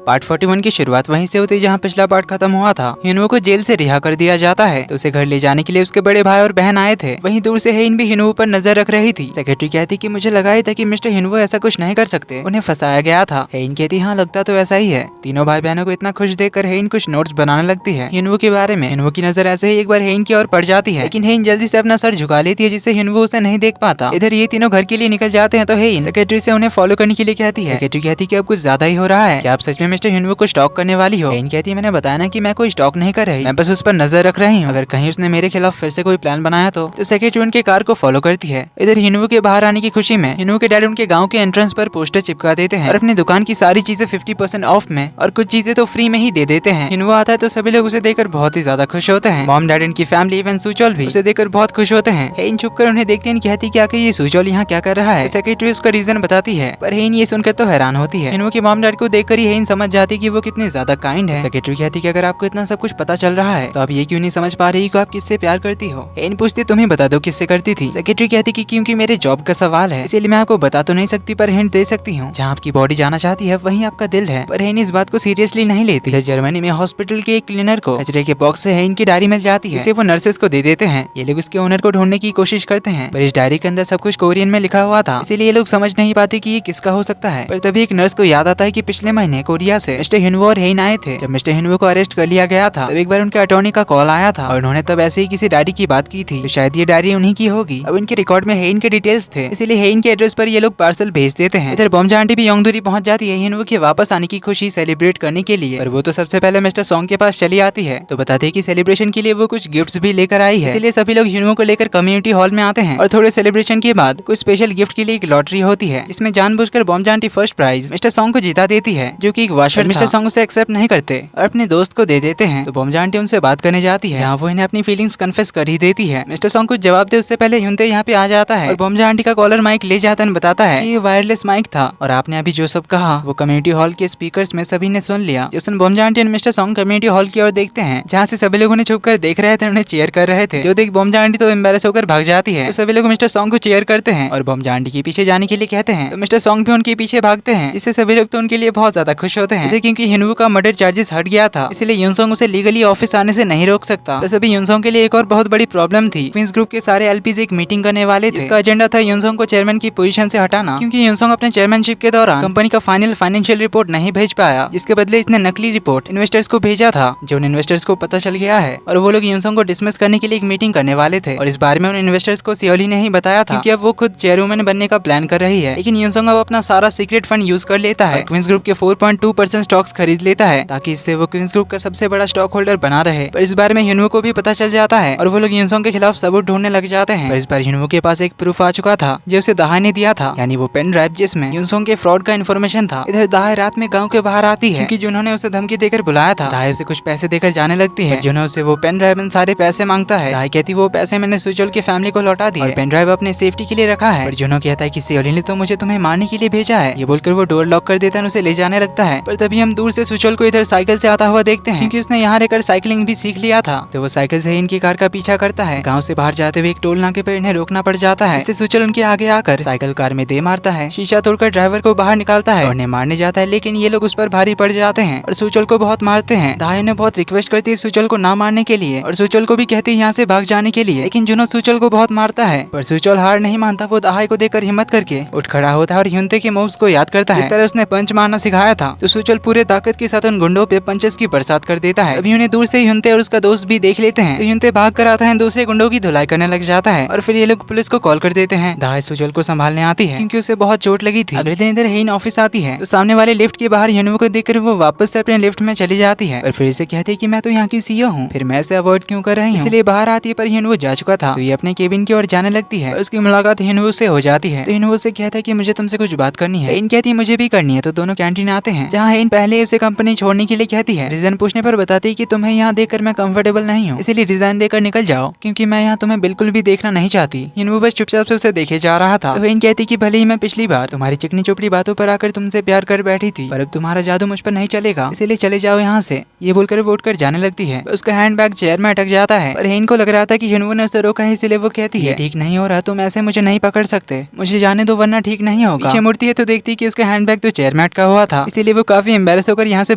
Part 41 की शुरुआत वहीं से होती है जहाँ पिछला पार्ट खत्म हुआ था। हिनुओ को जेल से रिहा कर दिया जाता है तो उसे घर ले जाने के लिए उसके बड़े भाई और बहन आए थे। वहीं दूर से हेइन भी हिनुओ पर नजर रख रही थी। सेक्रेटरी कहती कि मुझे लगा ही था कि मिस्टर हिनुओ ऐसा कुछ नहीं कर सकते, उन्हें फंसाया गया था। हेइन कहती हाँ लगता तो ऐसा ही है। तीनों भाई बहनों को इतना खुश देखकर हेइन कुछ नोट्स बनाने लगती है हिनुओ के बारे में। हिनुओ की नजर ऐसे ही एक बार हेइन की ओर पड़ जाती है, लेकिन हेइन जल्दी से अपना सर झुका लेती है जिससे हिनुओ उसे नहीं देख पाता। इधर ये तीनों घर के लिए निकल जाते हैं तो हेइन सेक्रेटरी से उन्हें फॉलो करने के लिए कहती है। सेक्रेटरी कहती कि अब कुछ ज्यादा ही हो रहा है, क्या आप सच में मिस्टर हिनुओ को स्टॉक करने वाली हो? हेइन कहती है मैंने बताया ना कि मैं कोई स्टॉक नहीं कर रही, मैं बस उस पर नजर रख रही हूँ, अगर कहीं उसने मेरे खिलाफ फिर से कोई प्लान बनाया तो सेक्रेटरी उनके कार को फॉलो करती है। इधर हिनुओ के बाहर आने की खुशी में हिनुओ के डैड उनके गांव के एंट्रेंस पर पोस्टर चिपका देते हैं और अपनी दुकान की सारी चीजें 50% ऑफ में और कुछ चीजें तो फ्री में ही दे देते हैं। हिनुओ आता है तो सभी लोग उसे देखकर बहुत ही ज्यादा खुश होते हैं। मॉम डैड इनकी फैमिली इवन सुचोल भी उसे देखकर बहुत खुश होते हैं। हेइन छुपकर उन्हें देखते हैं, कहती कि आखिर ये सुचोल यहाँ क्या कर रहा है। सेक्रेटरी उसका रीजन बताती है पर हेइन ये सुनकर तो हैरान होती है। हिनुओ के मॉम डैड को देखकर ही हेइन समझ जाती कि वो कितने ज्यादा काइंड है। सेक्रेटरी कहती कि अगर आपको इतना सब कुछ पता चल रहा है तो आप ये क्यों नहीं समझ पा रही कि आप किससे प्यार करती हो। हेइन पूछती तुम ही बता दो किससे करती थी। सेक्रेटरी कहती कि क्योंकि मेरे जॉब का सवाल है इसीलिए मैं आपको बता तो नहीं सकती पर हिंट दे सकती हूँ। जहाँ आपकी बॉडी जाना चाहती है वहीं आपका दिल है। पर हेइन इस बात को सीरियसली नहीं लेती। जर्मनी में हॉस्पिटल के एक क्लीनर को कचरे के बॉक्स से हेइन की डायरी मिल जाती है, इसे वो नर्सेस को दे देते हैं। ये लोग इसके ओनर को ढूंढने की कोशिश करते हैं पर इस डायरी के अंदर सब कुछ कोरियन में लिखा हुआ था, इसीलिए ये लोग समझ नहीं पाते कि ये किसका हो सकता है। पर तभी एक नर्स को याद आता है कि पिछले महीने कोरिया से मिस्टर हिनुओ और हेइन आए थे। जब मिस्टर हिनुओ को अरेस्ट कर लिया गया था तब एक बार उनके अटॉर्नी का कॉल आया था और उन्होंने तब ऐसे ही किसी डायरी की बात की थी, तो शायद ये डायरी उन्हीं की होगी। अब इनके रिकॉर्ड में हेइन के डिटेल्स थे, इसीलिए हेइन के एड्रेस पर ये लोग पार्सल भेज देते हैं। इधर बॉम्जा आंटी भी योंगदुरी पहुंच जाती है हिनुओ के वापस आने की खुशी सेलिब्रेट करने के लिए, पर वो तो सबसे पहले मिस्टर सॉन्ग के पास चली आती है। तो बताते हैं कि सेलिब्रेशन के लिए वो कुछ गिफ्ट्स भी लेकर आई है, इसीलिए सभी लोग हिनुओ को लेकर कम्युनिटी हॉल में आते हैं और थोड़े सेलिब्रेशन के बाद कुछ स्पेशल गिफ्ट के लिए एक लॉटरी होती है जिसमें जानबूझकर बॉम्जा aunty first prize mister Song को जिता देती है, जो कि एक वाशर मिस्टर सॉन्ग उसे एक्सेप्ट नहीं करते और अपने दोस्त को दे देते हैं। तो बॉम्जा आंटी उनसे बात करने जाती है जहाँ वो इन्हें अपनी फीलिंग्स कन्फेस कर ही देती है। मिस्टर सॉन्ग कुछ जवाब दे उससे पहले ह्युनते यहाँ पे आ जाता है और बॉम्जा आंटी का कॉलर माइक ले जाता है, बताता है ये वायरलेस माइक था और आपने अभी जो सब कहा वो कम्युनिटी हॉल के स्पीकर्स में सभी ने सुन लिया। जिस दिन बॉम्जा आंटी और मिस्टर सॉन्ग कम्युनिटी हॉल की ओर देखते हैं जहाँ से सभी लोग उन्हें छुप कर देख रहे थे, उन्हें चेयर कर रहे थे। जो देख बॉम्जा आंटी तो एम्बैरेस होकर भाग जाती है, तो सभी लोग मिस्टर सॉन्ग को चेयर करते हैं और बॉम्जा आंटी के पीछे जाने के लिए कहते हैं। तो मिस्टर सॉन्ग भी उनके पीछे भागते हैं, जिससे सभी लोग तो उनके लिए बहुत ज्यादा खुश होते हैं क्योंकि हिनुओ का मर्डर चार्जेस हट गया था, इसलिए यूनसोंग उसे लीगली ऑफिस आने से नहीं रोक सकता। बस अभी यूनसोंग के लिए एक और बहुत बड़ी प्रॉब्लम थी। क्वींस ग्रुप के सारे एलपीज एक मीटिंग करने वाले थे, जिसका एजेंडा था यूनसोंग को चेयरमैन की पोजीशन से हटाना, क्योंकि यूनसोंग अपने चेयरमैनशिप के दौरान कंपनी का फाइनल फाइनेंशियल रिपोर्ट नहीं भेज पाया, जिसके बदले इसने नकली रिपोर्ट इन्वेस्टर्स को भेजा था, जो उन इन्वेस्टर्स को पता चल गया है और वो लोग यूनसोंग को डिसमिस करने के लिए एक मीटिंग करने वाले थे। और इस बारे में उन इन्वेस्टर्स को सियोली ने ही बताया था, क्योंकि अब वो खुद चेयरवुमन बनने का प्लान कर रही है। लेकिन यूनसोंग अब अपना सारा सीक्रेट फंड यूज कर लेता है, क्वींस ग्रुप के 4.2% स्टॉक्स खरीद लेता है ताकि इससे वो क्वींस ग्रुप का सबसे बड़ा स्टॉक होल्डर बना रहे। पर इस बारे में हिनुओ को भी पता चल जाता है और वो लोग यूनसोंग के खिलाफ सबूत ढूंढने लग जाते हैं। पर इस बार हिनुओ के पास एक प्रूफ आ चुका था जो उसे दाहाई ने दिया था, यानी वो पेन ड्राइव जिसमें यूनसोंग के फ्रॉड का इन्फॉर्मेशन था। इधर दाहाई रात में गाँव के बाहर आती है क्योंकि जिन्होंने उसे धमकी देकर बुलाया था। दाहाई उसे कुछ पैसे देकर जाने लगती है, जिन्होंने उसे वो पेन ड्राइव में सारे पैसे मांगता है। दाहाई कहती वो पैसे मैंने सुचोल की फैमिली को लौटा दिए और पेन ड्राइव अपने सेफ्टी के लिए रखा है। पर जुनो कहता है कि सियोली ने तो मुझे तुम्हें मारने के लिए भेजा है। ये बोलकर वो डोर लॉक कर देता है, उसे ले जाने लगता है। पर तभी हम दूर से सुचोल को इधर साइकिल से आता हुआ देखते हैं, क्योंकि उसने यहाँ रहकर साइकिलिंग भी सीख लिया था। तो वो साइकिल से इनकी कार का पीछा करता है। गाँव से बाहर जाते हुए एक टोल नाके पर इन्हें रोकना पड़ जाता है, इससे सुचोल उनके आगे आकर साइकिल कार में दे मारता है, शीशा तोड़कर ड्राइवर को बाहर निकालता है और उन्हें मारने जाता है। लेकिन ये लोग उस पर भारी पड़ जाते हैं और सुचोल को बहुत मारते हैं। दाहाई ने बहुत रिक्वेस्ट करती है सुचोल को ना मारने के लिए और सुचोल को भी कहती है यहाँ से भाग जाने के लिए, लेकिन जुनो सुचोल को बहुत मारता है। पर सुचोल हार नहीं मानता, वो दाहाई को देखकर हिम्मत करके उठ खड़ा होता है और ह्युनते के मूव्स को याद करता है। इस तरह उसने पंच मारना सिखाया था। तो सुचोल पूरे ताकत के साथ उन गुंडों पे पंचेस की बरसात कर देता है। अभी उन्हें दूर से ह्युनते और उसका दोस्त भी देख लेते हैं, तो ह्युनते भाग कर आता है, दूसरे गुंडों की धुलाई करने लग जाता है और फिर ये लोग पुलिस को कॉल कर देते हैं। दाहाई सुचोल को संभालने आती है क्योंकि उसे बहुत चोट लगी थी। अगले दिन इधर हेइन ऑफिस आती है, तो सामने वाले लिफ्ट के बाहर हिनुओ को देखकर वो वापस से अपने लिफ्ट में चली जाती है और फिर से कहती है कि मैं तो यहाँ की सीईओ हूँ, फिर मैं इसे अवॉइड क्यों कर रही हूँ, इसलिए बाहर आती है। पर हिनुओ जा चुका था, तो ये अपने केबिन की ओर जाने लगती है। उसकी मुलाकात हिनुओ से हो जाती है, तो हिनुओ से कहता है कि मुझे तुमसे कुछ बात करनी है। हेइन कहती है मुझे भी करनी है। तो दोनों कैंटीन आते हैं, जहाँ हेइन पहले उसे कंपनी छोड़ने के लिए कहती है। रीजन पूछने पर बताती है कि तुम्हें यहाँ देखकर मैं कंफर्टेबल नहीं हूँ, इसीलिए रिजाइन देकर निकल जाओ, क्योंकि मैं यहाँ तुम्हें बिल्कुल भी देखना नहीं चाहती। हिनुओ बस चुपचाप से उसे देखे जा रहा था। तो हेइन कहती कि भले ही मैं पिछली बार तुम्हारी चिकनी चुपड़ी बातों पर आकर तुमसे प्यार कर बैठी थी, पर अब तुम्हारा जादू मुझ पर नहीं चलेगा, इसीलिए चले जाओ यहाँ से। ये बोलकर वो उठकर जाने लगती है। उसका हैंडबैग चेयर में अटक जाता है और हेइन को लग रहा था कि हिनुओ ने उसे रोका है, इसलिए वो कहती है ठीक नहीं हो रहा, तुम ऐसे मुझे नहीं पकड़ सकते, मुझे जाने दो वरना ठीक नहीं होगा। पीछे मुड़ती है तो देखती है कि उसका हैंडबैग तो चेयर में अटका हुआ था, इसीलिए वो काफी एम्बेरस होकर यहाँ से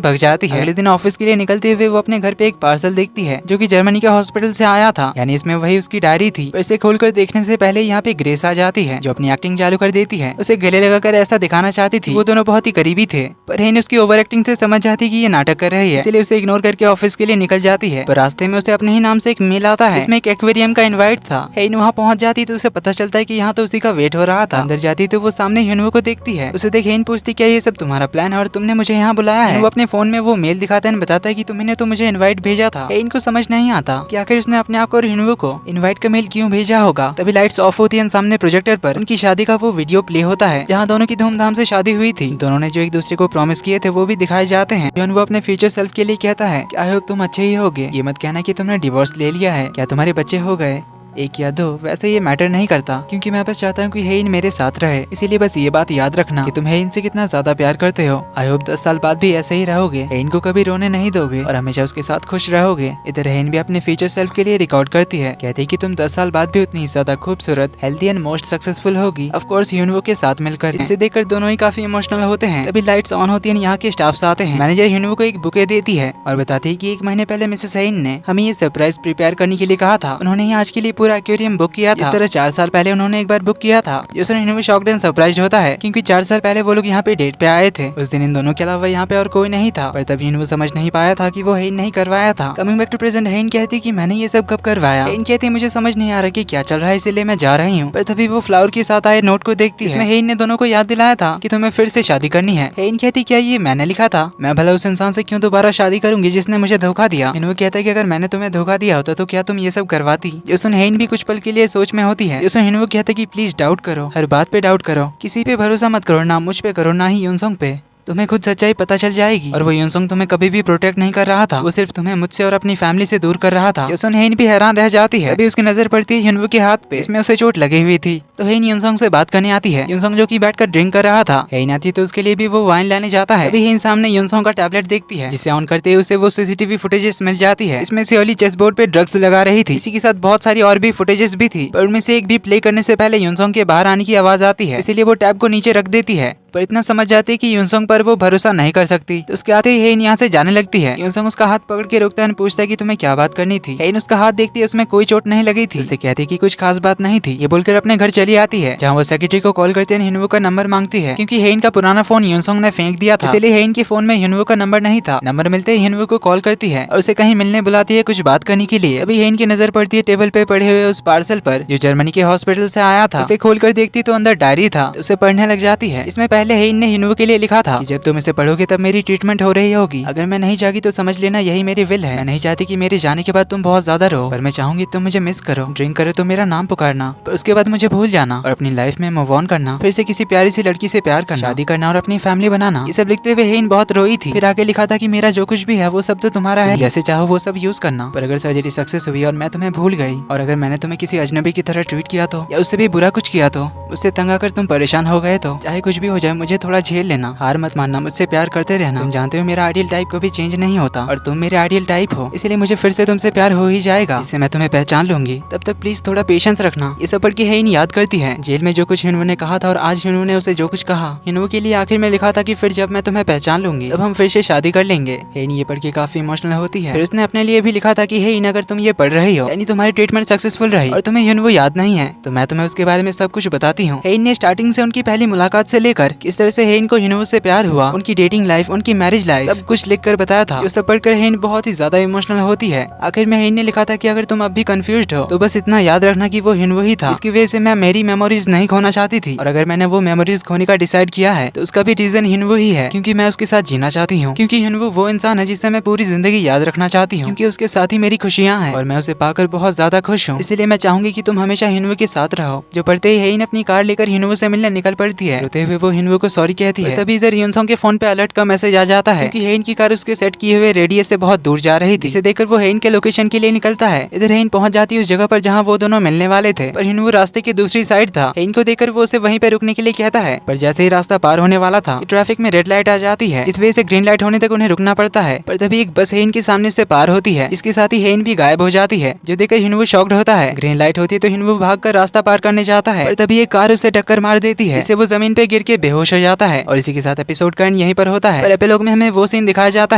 भग जाती है। अगले दिन ऑफिस के लिए निकलते हुए वो अपने घर पे एक पार्सल देखती है जो कि जर्मनी के हॉस्पिटल से आया था, यानी इसमें वही उसकी डायरी थी। इसे खोलकर देखने से पहले यहाँ पे ग्रेस आ जाती है जो अपनी एक्टिंग चालू कर देती है। उसे गले लगाकर ऐसा दिखाना चाहती थी वो दोनों बहुत ही करीबी थे, पर हेन उसकी ओवर एक्टिंग से समझ जाती कि ये नाटक कर रही है, इसलिए उसे इग्नोर करके ऑफिस के लिए निकल जाती है। पर रास्ते में उसे अपने ही नाम से एक मेल आता है, इसमें एक एक्वेरियम का इनवाइट था। हेन वहाँ पहुंच जाती तो उसे पता चलता है कि यहाँ तो उसी का वेट हो रहा था। अंदर जाती तो वो सामने हिनवो को देखती है। उसे देख हेन पूछती क्या ये सब तुम्हारा प्लान है और तुमने मुझे यहाँ बुलाया है। वो अपने फोन में वो मेल दिखाता है, बताता है कि तुमने तो मुझे इनवाइट भेजा था। हेन को समझ नहीं आता कि आखिर उसने अपने आप को और हिनवो को इनवाइट का मेल क्यों भेजा होगा। तभी लाइट्स ऑफ होती है, सामने प्रोजेक्टर पर उनकी शादी का वो वीडियो प्ले होता है जहाँ दोनों की धूमधाम से शादी हुई थी। दोनों ने जो एक दूसरे को प्रॉमिस किए थे वो भी दिखाए जाते हैं। जॉन वो अपने फ्यूचर सेल्फ के लिए कहता है कि आई होप तुम अच्छे ही होगे, ये मत कहना कि तुमने डिवोर्स ले लिया है, क्या तुम्हारे बच्चे हो गए, एक या दो, वैसे ये मैटर नहीं करता क्योंकि मैं बस चाहता हूँ कि हेइन मेरे साथ रहे। इसीलिए बस ये बात याद रखना कि तुम हेइन से कितना ज्यादा प्यार करते हो। आई होप 10 साल बाद भी ऐसे ही रहोगे, हेइन को कभी रोने नहीं दोगे और हमेशा उसके साथ खुश रहोगे। इधर हेइन भी अपने फ्यूचर सेल्फ के लिए रिकॉर्ड करती है, कहती है कि तुम 10 साल बाद भी उतनी ही ज्यादा खूबसूरत, हेल्दी एंड मोस्ट सक्सेसफुल होगी, ऑफ कोर्स ह्यूनवो के साथ मिलकर। इसे देखकर दोनों ही काफी इमोशनल होते हैं। तभी लाइट्स ऑन होती है, यहाँ के स्टाफ्स आते हैं। मैनेजर ह्यूनवो को एक बुके देती है और बताती है कि 1 महीने पहले मिसेस हेइन ने हमें ये सरप्राइज प्रिपेयर करने के लिए कहा था। उन्होंने ही आज के लिए पूरा एक्वेरियम बुक किया था। इस तरह 4 साल पहले उन्होंने एक बार बुक किया था। जिससे हिनवो शॉक्ड एंड सरप्राइज्ड होता है क्योंकि 4 साल पहले वो लोग यहाँ पे डेट पे आए थे। उस दिन इन दोनों के अलावा यहाँ पे और कोई नहीं था, पर तभी हिनवो समझ नहीं पाया था कि वो हेइन नहीं करवाया था। कमिंग बैक टू प्रेजेंट, हेइन कहती कि मैंने ये सब कब करवाया। हेइन कहती मुझे समझ नहीं आ रहा कि क्या चल रहा है, इसीलिए मैं जा रही हूँ। पर तभी वो फ्लावर के साथ आए नोट को देखती है। इसमें हेइन ने दोनों को याद दिलाया था कि तुम्हें फिर से शादी करनी है। हेइन कहती क्या ये मैंने लिखा था, मैं भला उस इंसान से क्यों दोबारा शादी करूंगी जिसने मुझे धोखा दिया। हिनवो कहता है कि अगर मैंने तुम्हें धोखा दिया होता तो क्या तुम ये सब करवाती। जो सुन हेइन भी कुछ पल के लिए सोच में होती है। हिनवो कहता है कि प्लीज डाउट करो, हर बात पे डाउट करो, किसी पे भरोसा मत करो, ना मुझ पे करो ना ही यूनसोंग पे, तुम्हें खुद सच्चाई पता चल जाएगी। और वो यूनसोंग तुम्हें कभी भी प्रोटेक्ट नहीं कर रहा था, वो सिर्फ तुम्हें मुझसे और अपनी फैमिली से दूर कर रहा था। योसन हेइन भी हैरान रह जाती है। अभी उसकी नजर पड़ती है हिनवो के हाथ पे, इसमें उसे चोट लगी हुई थी। तो हेइन यूनसोंग से बात करने आती है। यूनसोंग जो कि बैठकर ड्रिंक कर रहा था, हेइन आती है तो उसके लिए भी वो वाइन लाने जाता है। अभी हेइन सामने यूनसोंग का टैबलेट देखती है, जिसे ऑन करते ही उसे वो सीसीटीवी फुटेजेस मिल जाती है। इसमें से ओली चेस बोर्ड पे ड्रग्स लगा रही थी। इसी के साथ बहुत सारी और भी फुटेजेस भी थी, पर उनमें से एक भी प्ले करने से पहले यूनसोंग के बाहर आने की आवाज आती है, इसीलिए वो टैब को नीचे रख देती है। पर इतना समझ जाती है कि यूनसोंग पर वो भरोसा नहीं कर सकती। तो उसके आते ही हेइन यहाँ से जाने लगती है। यूनसोंग उसका हाथ पकड़ के रोकता है, पूछता है कि तुम्हें क्या बात करनी थी। हेइन उसका हाथ देखती है, उसमें कोई चोट नहीं लगी थी। उसे कहती है कि कुछ खास बात नहीं थी। ये बोलकर अपने घर चली आती है, जहाँ वो सेक्रेटरी को कॉल करते हैं, हिनवो का नंबर मांगती है क्योंकि हेइन का पुराना फोन यूनसोंग ने फेंक दिया था, इसलिए हेइन के फोन में हिनवो का नंबर नहीं था। नंबर मिलते ही हिनवो को कॉल करती है और उसे कहीं मिलने बुलाती है कुछ बात करने के लिए। अभी हेइन की नजर पड़ती है टेबल पे पड़े हुए उस पार्सल पर जो जर्मनी के हॉस्पिटल से आया था। उसे खोलकर देखती तो अंदर डायरी था, उसे पढ़ने लग जाती है। इसमें पहले हेइन ने हिनवो के लिए लिखा था कि जब तुम इसे पढ़ोगे तब मेरी ट्रीटमेंट हो रही होगी, अगर मैं नहीं जागी तो समझ लेना यही मेरी विल है। मैं नहीं चाहती कि मेरे जाने के बाद तुम बहुत ज्यादा रो, पर मैं चाहूंगी तुम मुझे मिस करो, ड्रिंक करो तो मेरा नाम पुकारना, पर उसके बाद मुझे भूल जाना और अपनी लाइफ में मूव ऑन करना, फिर से किसी प्यारी सी लड़की से प्यार करना, शादी करना और अपनी फैमिली बनाना। ये सब लिखते हुए हेइन बहुत रोई थी। फिर आगे लिखा था कि मेरा जो कुछ भी है वो सब तो तुम्हारा है, जैसे चाहो वो सब यूज करना, पर अगर सर्जरी सक्सेस हुई और मैं तुम्हें भूल गई और अगर मैंने तुम्हें किसी अजनबी की तरह ट्रीट किया तो, या उससे भी बुरा कुछ किया तो, उससे तंग आकर तुम परेशान हो गए तो, चाहे कुछ भी हो जाए मुझे थोड़ा झेल लेना, हार मत मानना, मुझसे प्यार करते रहना। तुम जानते हो मेरा आइडियल टाइप कभी चेंज नहीं होता और तुम मेरे आइडियल टाइप हो, इसलिए मुझे फिर से तुमसे प्यार हो ही जाएगा, इससे मैं तुम्हें पहचान लूंगी। तब तक प्लीज थोड़ा पेशेंस रखना। ये सब पढ़ के हेइन याद करती है जेल में जो कुछ हिनवो ने कहा था और आज हिनवो ने उसे जो कुछ कहा। हिनवो के लिए आखिर में लिखा था कि फिर जब मैं तुम्हें पहचान लूंगी तब हम फिर से शादी कर लेंगे। हेइन ये पढ़ के काफी इमोशनल होती है। फिर उसने अपने लिए भी लिखा था कि हेइन अगर तुम ये पढ़ रही हो यानी तुम्हारी ट्रीटमेंट सक्सेसफुल रही और तुम्हें हिनवो याद नहीं है तो मैं तुम्हें उसके बारे में सब कुछ बताती हूँ। हेइन ने स्टार्टिंग से उनकी पहली मुलाकात से लेकर किस तरह से हेइन को हिनवो से प्यार हुआ, उनकी डेटिंग लाइफ, उनकी मैरिज लाइफ, सब कुछ लिख कर बताया था। जो सब पढ़कर हेइन बहुत ही ज्यादा इमोशनल होती है। आखिर में हेइन ने लिखा था कि अगर तुम अब भी कंफ्यूज्ड हो तो बस इतना याद रखना कि वो हिनवो ही था। इसकी वजह से मैं मेरी मेमोरीज नहीं खोना चाहती थी और अगर मैंने वो मेमोरीज खोने का डिसाइड किया है तो उसका भी रीजन हिनवो ही है, क्योंकि मैं उसके साथ जीना चाहती हूँ, क्योंकि हिनवो वो इंसान है जिसे मैं पूरी जिंदगी याद रखना चाहती हूँ, क्योंकि उसके साथ ही मेरी खुशियाँ हैं और मैं उसे पाकर बहुत ज्यादा खुश हूँ। इसलिए मैं चाहूंगी कि तुम हमेशा हिनवो के साथ रहो। जो पढ़ते ही हेइन अपनी कार लेकर हिनवो से मिलने निकल पड़ती है। रोते हुए वो हिनवो को सॉरी कहती है। तभी इधर यूनसोंग के फोन पे अलर्ट का मैसेज आ जाता है कि हेइन की कार उसके सेट किए हुए रेडियस से बहुत दूर जा रही थी। इसे देखकर वो हेइन के लोकेशन के लिए निकलता है। इधर हेइन पहुंच जाती है उस जगह पर जहां वो दोनों मिलने वाले थे, पर हिनवो रास्ते की दूसरी साइड था। हेइन को देखकर वो उसे वहीं पे रुकने के लिए कहता है, पर जैसे ही रास्ता पार होने वाला था ट्रैफिक में रेड लाइट आ जाती है, इस वजह से ग्रीन लाइट होने तक उन्हें रुकना पड़ता है। पर तभी एक बस हेइन के सामने से पार होती है, इसके साथ ही हेइन भी गायब हो जाती है, जो देखकर हिनवो शॉक्ड होता है। ग्रीन लाइट होती है तो हिनवो भागकर रास्ता पार करने जाता है, पर तभी एक कार उसे टक्कर मार देती है, इससे वो जमीन पे गिर के बेहोश हो जाता है और इसी के साथ एपिसोड का एंड यहीं पर होता है। पर एपिलॉग में हमें वो सीन दिखाया जाता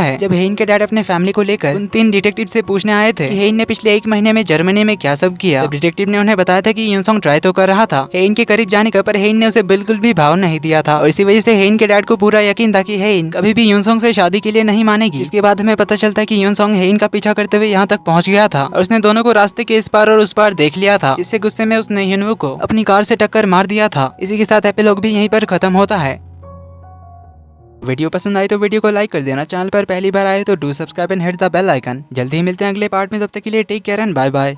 है जब हेन के डैड अपने फैमिली को लेकर उन 3 डिटेक्टिव से पूछने आए थे कि हेन ने पिछले 1 महीने में जर्मनी में क्या सब किया। डिटेक्टिव ने उन्हें बताया था कि यूनसोंग ट्राई तो कर रहा था हेन के करीब जाने का, पर हेन ने उसे बिल्कुल भी भाव नहीं दिया था और इसी वजह से हेन के डैड को पूरा यकीन था कि हेन कभी भी यूनसोंग से शादी के लिए नहीं मानेगी। इसके बाद हमें पता चलता है कि यूनसोंग हेन का पीछा करते हुए यहाँ तक पहुँच गया था और उसने दोनों को रास्ते के इस पार और उस पार देख लिया था। इससे गुस्से में उसने हिनवू को अपनी कार से टक्कर मार दिया था। इसी के साथ एपिलॉग भी यहीं पर खत्म होता है। वीडियो पसंद आई तो वीडियो को लाइक कर देना, चैनल पर पहली बार आए तो do subscribe and hit the bell icon. जल्दी ही मिलते हैं अगले पार्ट में, तब तक के लिए take care and bye bye.